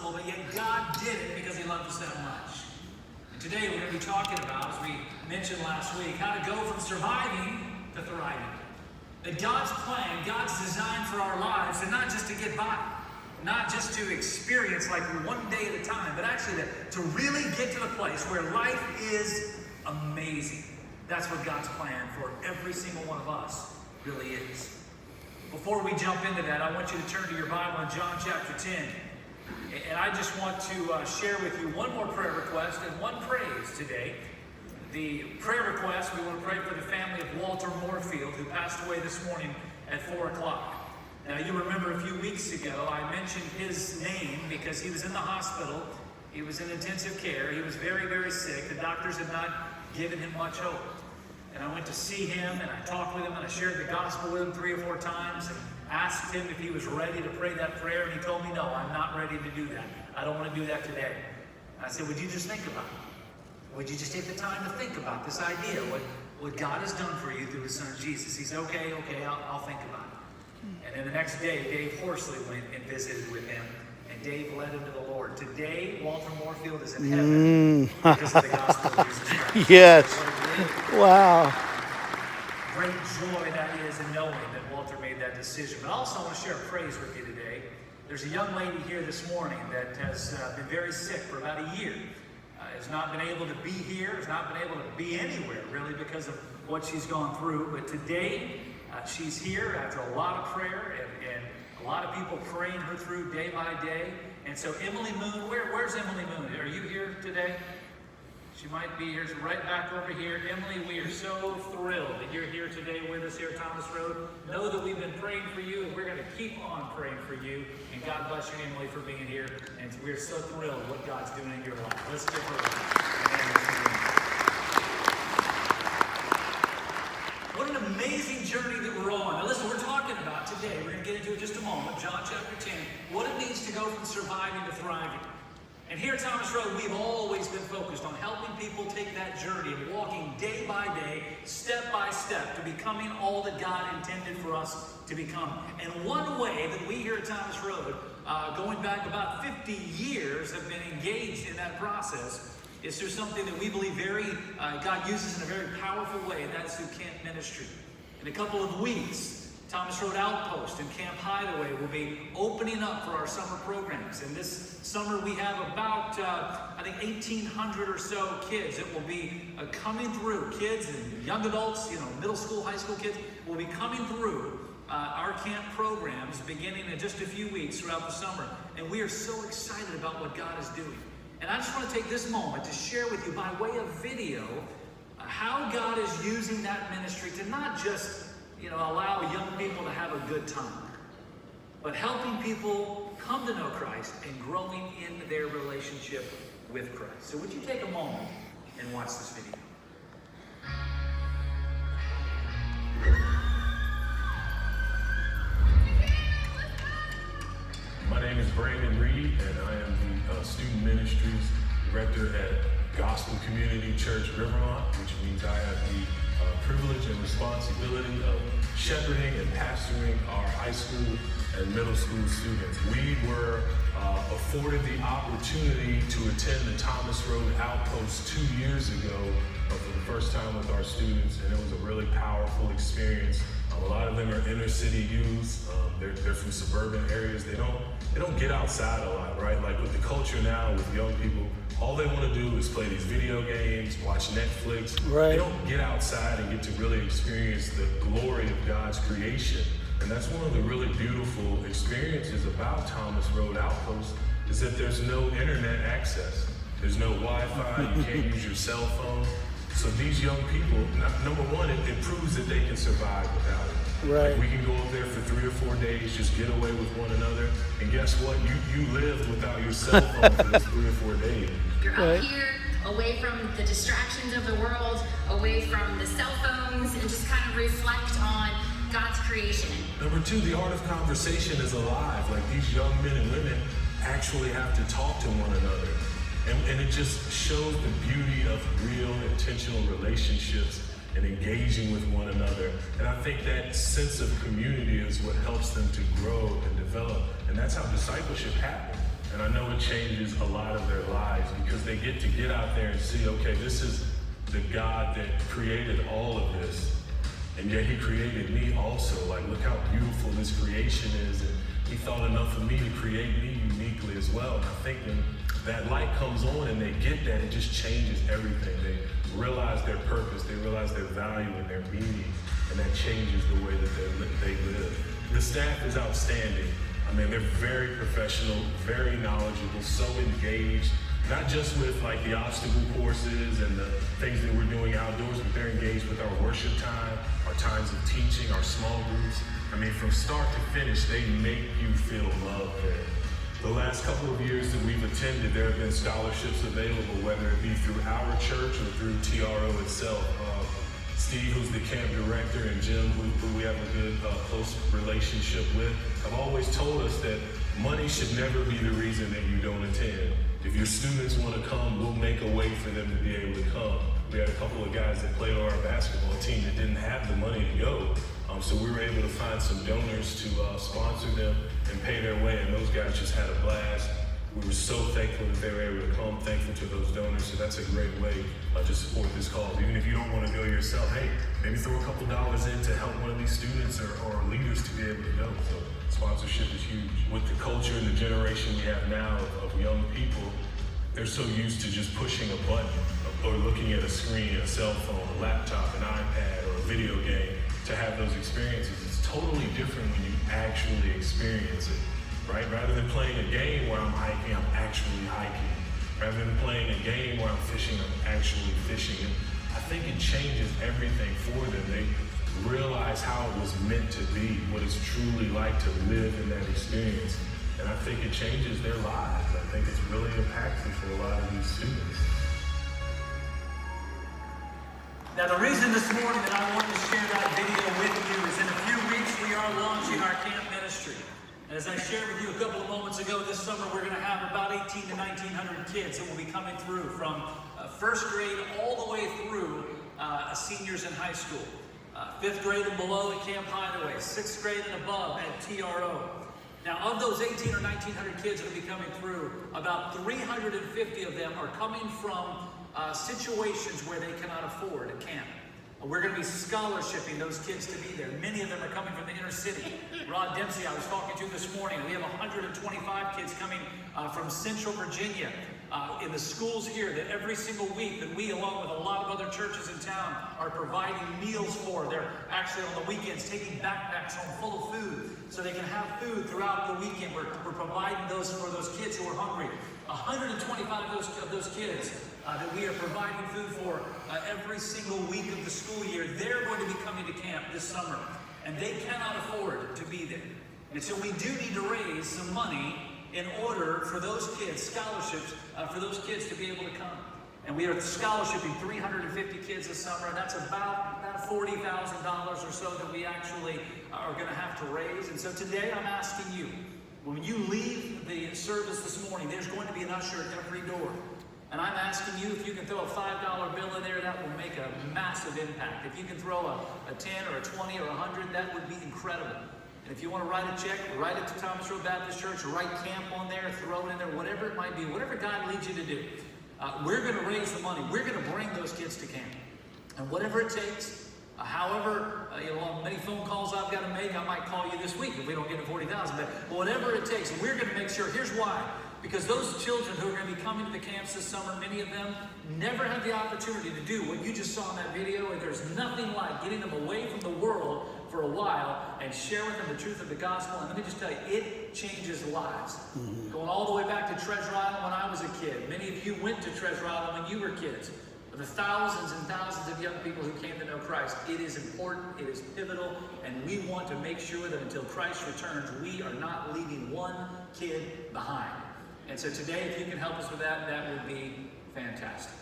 gospel, but yet God did it because he loved us that much. And today we're going to be talking about, as we mentioned last week, how to go from surviving to thriving. That God's plan, God's design for our lives, and not just to get by, not just to experience like one day at a time, but actually to really get to the place where life is amazing. That's what God's plan for every single one of us really is. Before we jump into that, I want you to turn to your Bible in John chapter 10. And I just want to share with you one more prayer request and one praise today. The prayer request, we want to pray for the family of Walter Moorfield, who passed away this morning at 4 o'clock. Now, you remember a few weeks ago, I mentioned his name because he was in the hospital. He was in intensive care. He was very, very sick. The doctors had not given him much hope. And I went to see him, and I talked with him, and I shared the gospel with him 3 or 4 times, and asked him if he was ready to pray that prayer, and he told me, no, I'm not ready to do that. I don't want to do that today. I said, would you just think about it? Would you just take the time to think about this idea, what God has done for you through his son Jesus? He said, okay, I'll think about it. And then the next day, Dave Horsley went and visited with him, and Dave led him to the Lord. Today, Walter Moorfield is in heaven because of the gospel of Jesus Christ. Yes. Wow. Great joy that is in knowing that Walter made that decision. But also, I want to share a praise with you today. There's a young lady here this morning that has been very sick for about a year. Has not been able to be here, has not been able to be anywhere, really, because of what she's gone through. But today, she's here after a lot of prayer and a lot of people praying her through day by day. And so Emily Moon, where's Emily Moon? Are you here today? She might be here, right back over here. Emily, we are so thrilled that you're here today with us here at Thomas Road. Know that we've been praying for you, and we're going to keep on praying for you. And God bless you, Emily, for being here. And we're so thrilled what God's doing in your life. Let's give her a hand. What an amazing journey that we're on. Now listen, we're talking about today, we're going to get into it in just a moment, John chapter 10, what it means to go from surviving to thriving. And here at Thomas Road, we've always been focused on helping people take that journey of walking day by day, step by step, to becoming all that God intended for us to become. And one way that we here at Thomas Road, going back about 50 years, have been engaged in that process is through something that we believe God uses in a very powerful way, and that's through camp ministry. In a couple of weeks, Thomas Road Outpost and Camp Hideaway will be opening up for our summer programs. And this summer we have about, 1,800 or so kids that will be coming through. Kids and young adults, middle school, high school kids will be coming through our camp programs beginning in just a few weeks throughout the summer. And we are so excited about what God is doing. And I just want to take this moment to share with you by way of video how God is using that ministry to not just allow young people to have a good time, but helping people come to know Christ and growing in their relationship with Christ. So would you take a moment and watch this video? My name is Brandon Reed, and I am the Student Ministries Director at Gospel Community Church Rivermont, which means I have the privilege and responsibility of shepherding and pastoring our high school and middle school students. We were afforded the opportunity to attend the Thomas Road Outpost 2 years ago for the first time with our students, and it was a really powerful experience. A lot of them are inner city youths. They're from suburban areas. They don't get outside a lot, right? Like with the culture now, with young people, all they want to do is play these video games, watch Netflix. Right. They don't get outside and get to really experience the glory of God's creation. And that's one of the really beautiful experiences about Thomas Road Outpost is that there's no internet access. There's no Wi-Fi, you can't use your cell phone. So these young people, number one, it proves that they can survive without it. Right. Like we can go up there for 3 or 4 days, just get away with one another. And guess what? You lived without your cell phone for those 3 or 4 days. You're up here, away from the distractions of the world, away from the cell phones, and just kind of reflect on God's creation. Number 2, the art of conversation is alive. Like these young men and women actually have to talk to one another. And it just shows the beauty of real, intentional relationships and engaging with one another. And I think that sense of community is what helps them to grow and develop. And that's how discipleship happens. And I know it changes a lot of their lives because they get out there and see, okay, this is the God that created all of this. And yet he created me also. Like, look how beautiful this creation is. And he thought enough of me to create me uniquely as well. And I think when that light comes on and they get that, it just changes everything. They realize their purpose, they realize their value and their meaning, and that changes the way that they live. The staff is outstanding. I mean, they're very professional, very knowledgeable, so engaged, not just with like the obstacle courses and the things that we're doing outdoors, but they're engaged with our worship time, our times of teaching, our small groups. I mean, from start to finish, they make you feel loved there. The last couple of years that we've attended, there have been scholarships available, whether it be through our church or through TRO itself. Steve, who's the camp director, and Jim, who we have a good, close relationship with, have always told us that money should never be the reason that you don't attend. If your students want to come, we'll make a way for them to be able to come. We had a couple of guys that played on our basketball team that didn't have the money to go. So we were able to find some donors to sponsor them and pay their way, and those guys just had a blast. We were so thankful that they were able to come, thankful to those donors, so that's a great way to support this cause. Even if you don't want to go yourself, hey, maybe throw a couple dollars in to help one of these students or leaders to be able to go. So sponsorship is huge. With the culture and the generation we have now of young people, they're so used to just pushing a button or looking at a screen, a cell phone, a laptop, an iPad, or a video game to have those experiences. It's totally different when you actually experience it. Right? Rather than playing a game where I'm hiking, I'm actually hiking. Rather than playing a game where I'm fishing, I'm actually fishing. And I think it changes everything for them. They realize how it was meant to be, what it's truly like to live in that experience. And I think it changes their lives. I think it's really impactful for a lot of these students. Now, the reason this morning that I wanted to share that video with you is in a few weeks we are launching our camp ministry. And as I shared with you a couple of moments ago, this summer we're going to have about 1,800 to 1,900 kids that will be coming through from first grade all the way through seniors in high school. Fifth grade and below at Camp Hideaway, sixth grade and above at TRO. Now, of those 1,800 or 1,900 kids that will be coming through, about 350 of them are coming from situations where they cannot afford a camp. We're going to be scholarshiping those kids to be there. Many of them are coming from the inner city. Rod Dempsey, I was talking to this morning. We have 125 kids coming from Central Virginia in the schools here that every single week that we, along with a lot of other churches in town, are providing meals for. They're actually on the weekends taking backpacks home full of food so they can have food throughout the weekend. We're providing those for those kids who are hungry. 125 of those kids that we are providing food for every single week of the school year, they're going to be coming to camp this summer. And they cannot afford to be there. And so we do need to raise some money in order for those kids, scholarships, for those kids to be able to come. And we are scholarshiping 350 kids this summer, and that's about $40,000 or so that we actually are going to have to raise. And so today I'm asking you, when you leave the service this morning, there's going to be an usher at every door. And I'm asking you if you can throw a $5 bill in there, that will make a massive impact. If you can throw a 10 or a 20 or a 100, that would be incredible. And if you want to write a check, write it to Thomas Road Baptist Church, or write camp on there, throw it in there, whatever it might be, whatever God leads you to do. We're going to raise the money. We're going to bring those kids to camp. And whatever it takes, however, on many phone calls I've got to make, I might call you this week if we don't get to 40,000. But whatever it takes, we're going to make sure. Here's why. Because those children who are going to be coming to the camps this summer, many of them never had the opportunity to do what you just saw in that video. And there's nothing like getting them away from the world for a while and share with them the truth of the gospel. And let me just tell you, it changes lives. Going all the way back to Treasure Island when I was a kid. Many of you went to Treasure Island when you were kids. For the thousands and thousands of young people who came to know Christ, it is important, it is pivotal, and we want to make sure that until Christ returns, we are not leaving one kid behind. And so today, if you can help us with that, that would be fantastic.